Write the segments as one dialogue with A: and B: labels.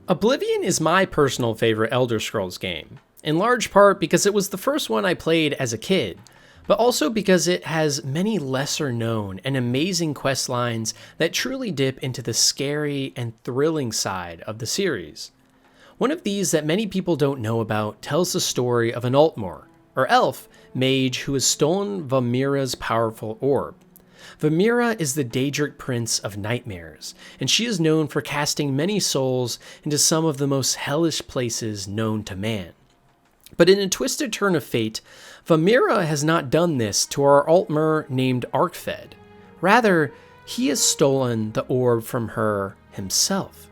A: Oblivion is my personal favorite Elder Scrolls game, in large part because it was the first one I played as a kid, but also because it has many lesser known and amazing quest lines that truly dip into the scary and thrilling side of the series. One of these that many people don't know about tells the story of an Altmore, or elf, mage who has stolen Vermina's powerful orb. Vermina is the Daedric Prince of Nightmares, and she is known for casting many souls into some of the most hellish places known to man. But in a twisted turn of fate, Vermina has not done this to our Altmer named Arkfed. Rather, he has stolen the orb from her himself.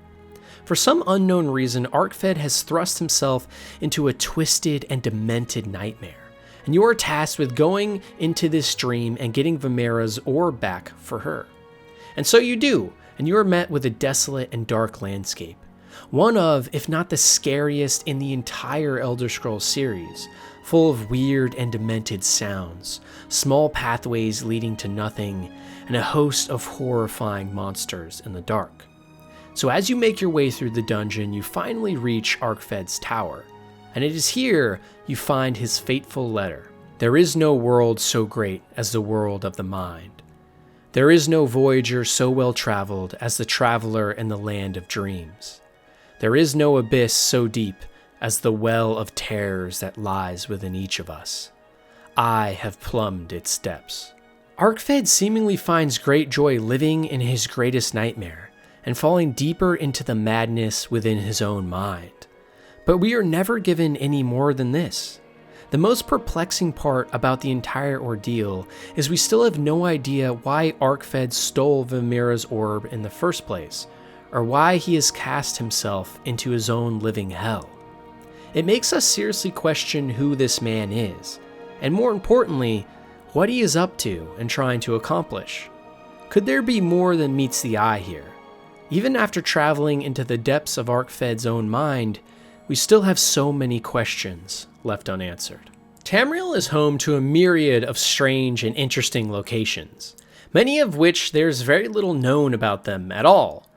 A: For some unknown reason, Arkfed has thrust himself into a twisted and demented nightmare, and you are tasked with going into this dream and getting Vermina's orb back for her. And so you do, and you are met with a desolate and dark landscape. One of, if not the scariest in the entire Elder Scrolls series, full of weird and demented sounds, small pathways leading to nothing, and a host of horrifying monsters in the dark. So as you make your way through the dungeon, you finally reach Arkfed's tower, and it is here you find his fateful letter. There is no world so great as the world of the mind. There is no voyager so well traveled as the traveler in the land of dreams. There is no abyss so deep as the well of terrors that lies within each of us. I have plumbed its depths. Arkfed seemingly finds great joy living in his greatest nightmare and falling deeper into the madness within his own mind. But we are never given any more than this. The most perplexing part about the entire ordeal is we still have no idea why Arkfed stole Vermina's orb in the first place, or why he has cast himself into his own living hell. It makes us seriously question who this man is, and more importantly, what he is up to and trying to accomplish. Could there be more than meets the eye here? Even after traveling into the depths of Arkfed's own mind, we still have so many questions left unanswered. Tamriel is home to a myriad of strange and interesting locations, many of which there's very little known about them at all.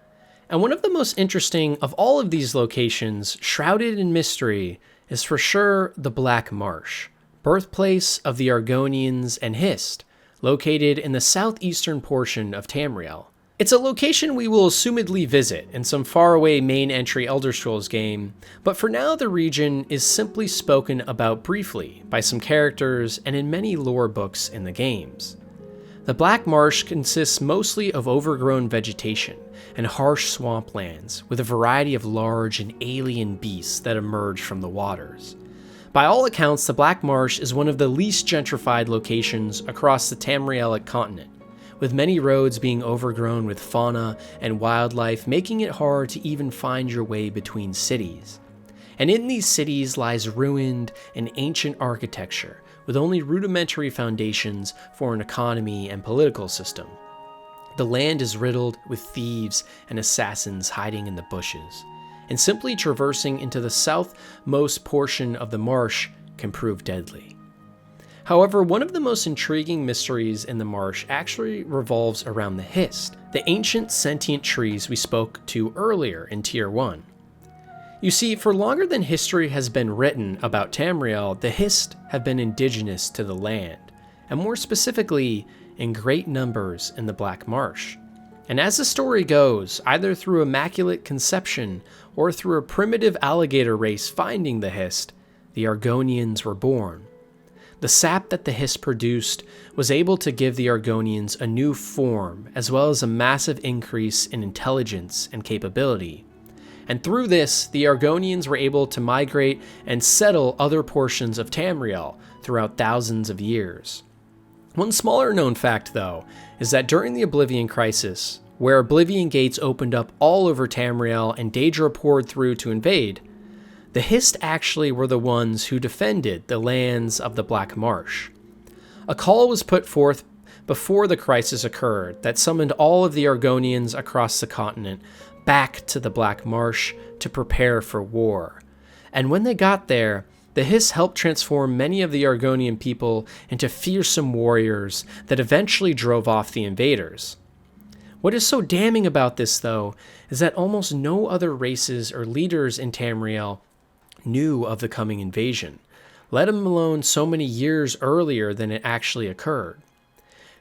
A: And one of the most interesting of all of these locations, shrouded in mystery, is for sure the Black Marsh, birthplace of the Argonians and Hist, located in the southeastern portion of Tamriel. It's a location we will assumedly visit in some faraway main entry Elder Scrolls game, but for now the region is simply spoken about briefly by some characters and in many lore books in the games. The Black Marsh consists mostly of overgrown vegetation and harsh swamplands with a variety of large and alien beasts that emerge from the waters. By all accounts, the Black Marsh is one of the least gentrified locations across the Tamrielic continent, with many roads being overgrown with fauna and wildlife, making it hard to even find your way between cities. And in these cities lies ruined and ancient architecture, with only rudimentary foundations for an economy and political system. The land is riddled with thieves and assassins hiding in the bushes, and simply traversing into the southmost portion of the marsh can prove deadly. However, one of the most intriguing mysteries in the marsh actually revolves around the Hist, the ancient sentient trees we spoke to earlier in Tier 1. You see, for longer than history has been written about Tamriel, the Hist have been indigenous to the land, and more specifically, in great numbers in the Black Marsh. And as the story goes, either through immaculate conception or through a primitive alligator race finding the Hist, the Argonians were born. The sap that the Hist produced was able to give the Argonians a new form, as well as a massive increase in intelligence and capability. And through this, the Argonians were able to migrate and settle other portions of Tamriel throughout thousands of years. One smaller known fact, though, is that during the Oblivion Crisis, where Oblivion gates opened up all over Tamriel and Daedra poured through to invade, the Hist actually were the ones who defended the lands of the Black Marsh. A call was put forth before the crisis occurred that summoned all of the Argonians across the continent back to the Black Marsh to prepare for war. And when they got there, the Hist helped transform many of the Argonian people into fearsome warriors that eventually drove off the invaders. What is so damning about this, though, is that almost no other races or leaders in Tamriel knew of the coming invasion, let alone so many years earlier than it actually occurred.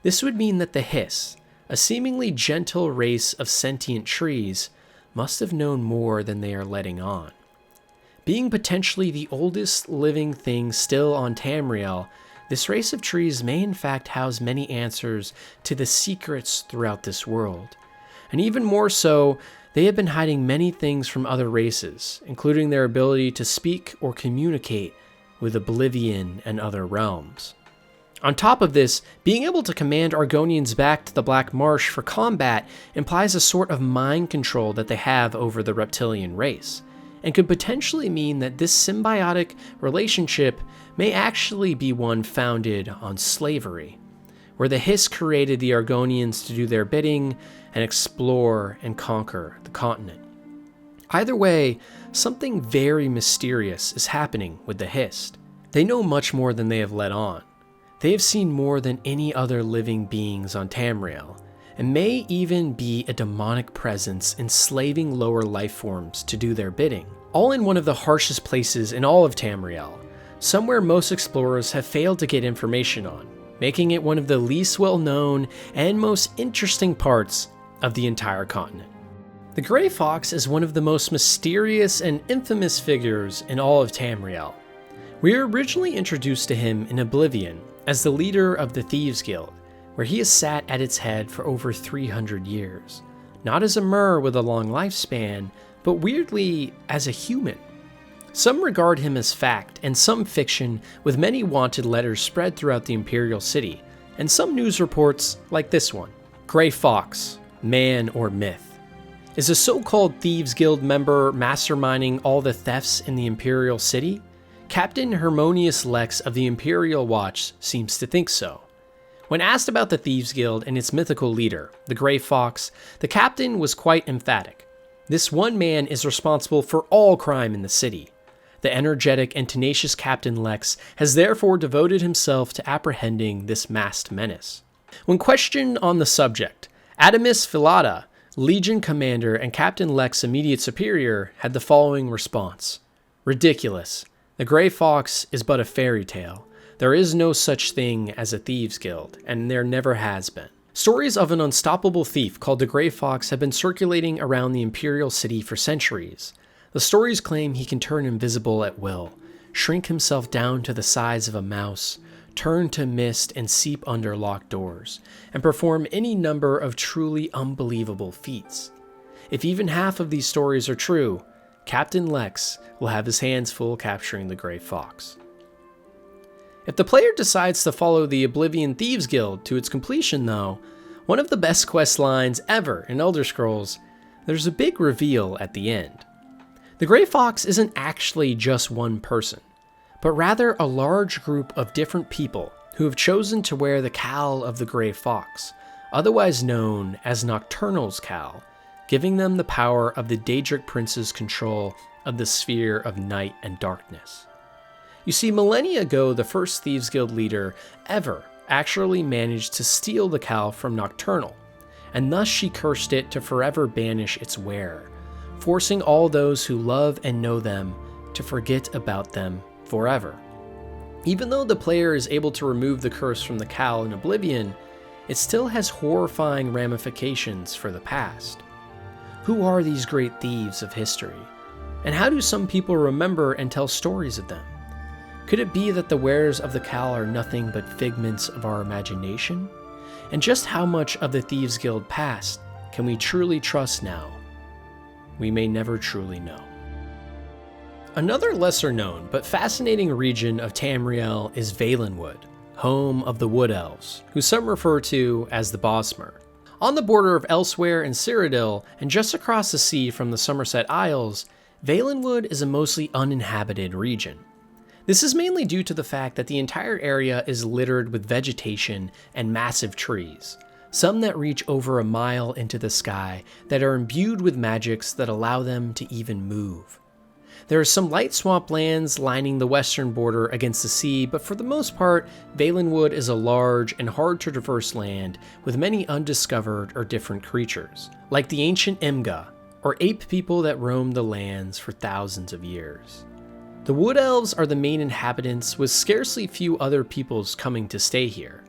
A: This would mean that the Hiss, a seemingly gentle race of sentient trees, must have known more than they are letting on. Being potentially the oldest living thing still on Tamriel, this race of trees may in fact house many answers to the secrets throughout this world. And even more so, they have been hiding many things from other races, including their ability to speak or communicate with Oblivion and other realms. On top of this, being able to command Argonians back to the Black Marsh for combat implies a sort of mind control that they have over the reptilian race, and could potentially mean that this symbiotic relationship may actually be one founded on slavery, where the Hiss created the Argonians to do their bidding and explore and conquer the continent. Either way, something very mysterious is happening with the Hiss. They know much more than they have let on. They have seen more than any other living beings on Tamriel, and may even be a demonic presence enslaving lower life forms to do their bidding, all in one of the harshest places in all of Tamriel, somewhere most explorers have failed to get information on, making it one of the least well-known and most interesting parts of the entire continent. The Grey Fox is one of the most mysterious and infamous figures in all of Tamriel. We were originally introduced to him in Oblivion as the leader of the Thieves Guild, where he has sat at its head for over 300 years, not as a mer with a long lifespan, but weirdly as a human. Some regard him as fact, and some fiction, with many wanted letters spread throughout the Imperial City, and some news reports like this one. Grey Fox, man or myth? Is a so-called Thieves Guild member masterminding all the thefts in the Imperial City? Captain Harmonious Lex of the Imperial Watch seems to think so. When asked about the Thieves Guild and its mythical leader, the Grey Fox, the captain was quite emphatic. This one man is responsible for all crime in the city. The energetic and tenacious Captain Lex has therefore devoted himself to apprehending this masked menace. When questioned on the subject, Adamus Philada, Legion commander and Captain Lex's immediate superior, had the following response. Ridiculous. The Grey Fox is but a fairy tale. There is no such thing as a Thieves Guild, and there never has been. Stories of an unstoppable thief called the Grey Fox have been circulating around the Imperial City for centuries. The stories claim he can turn invisible at will, shrink himself down to the size of a mouse, turn to mist and seep under locked doors, and perform any number of truly unbelievable feats. If even half of these stories are true, Captain Lex will have his hands full capturing the Grey Fox. If the player decides to follow the Oblivion Thieves Guild to its completion though, one of the best quest lines ever in Elder Scrolls, there's a big reveal at the end. The Grey Fox isn't actually just one person, but rather a large group of different people who have chosen to wear the cowl of the Grey Fox, otherwise known as Nocturnal's Cowl, giving them the power of the Daedric Prince's control of the sphere of night and darkness. You see, millennia ago, the first Thieves Guild leader ever actually managed to steal the cowl from Nocturnal, and thus she cursed it to forever banish its wearer, forcing all those who love and know them to forget about them forever. Even though the player is able to remove the curse from the cowl in Oblivion, it still has horrifying ramifications for the past. Who are these great thieves of history? And how do some people remember and tell stories of them? Could it be that the wearers of the cowl are nothing but figments of our imagination? And just how much of the Thieves Guild past can we truly trust now? We may never truly know. Another lesser known but fascinating region of Tamriel is Valenwood, home of the Wood Elves, who some refer to as the Bosmer. On the border of Elsewhere and Cyrodiil, and just across the sea from the Somerset Isles, Valenwood is a mostly uninhabited region. This is mainly due to the fact that the entire area is littered with vegetation and massive trees, some that reach over a mile into the sky that are imbued with magics that allow them to even move. There are some light swamp lands lining the western border against the sea, but for the most part, Valenwood is a large and hard to traverse land with many undiscovered or different creatures, like the ancient Imga, or ape people that roamed the lands for thousands of years. The Wood Elves are the main inhabitants, with scarcely few other peoples coming to stay here.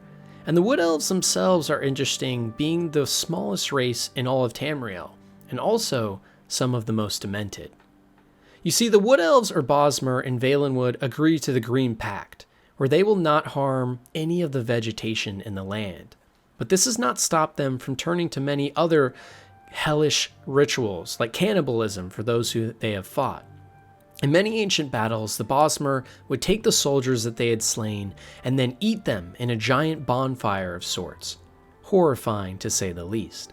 A: And the Wood Elves themselves are interesting, being the smallest race in all of Tamriel, and also some of the most demented. You see, the Wood Elves or Bosmer in Valenwood agree to the Green Pact, where they will not harm any of the vegetation in the land. But this has not stopped them from turning to many other hellish rituals, like cannibalism for those who they have fought. In many ancient battles, the Bosmer would take the soldiers that they had slain and then eat them in a giant bonfire of sorts. Horrifying, to say the least.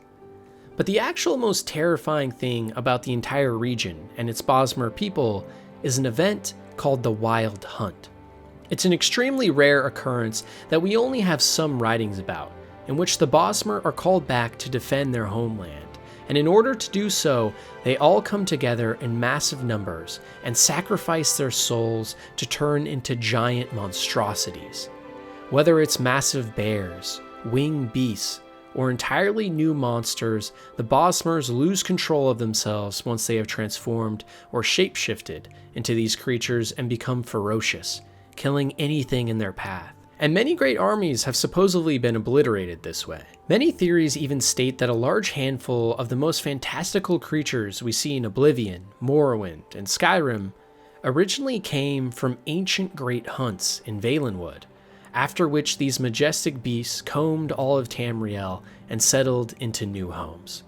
A: But the actual most terrifying thing about the entire region and its Bosmer people is an event called the Wild Hunt. It's an extremely rare occurrence that we only have some writings about, in which the Bosmer are called back to defend their homeland. And in order to do so, they all come together in massive numbers and sacrifice their souls to turn into giant monstrosities. Whether it's massive bears, winged beasts, or entirely new monsters, the Bosmers lose control of themselves once they have transformed or shapeshifted into these creatures and become ferocious, killing anything in their path. And many great armies have supposedly been obliterated this way. Many theories even state that a large handful of the most fantastical creatures we see in Oblivion, Morrowind, and Skyrim originally came from ancient great hunts in Valenwood, after which these majestic beasts combed all of Tamriel and settled into new homes.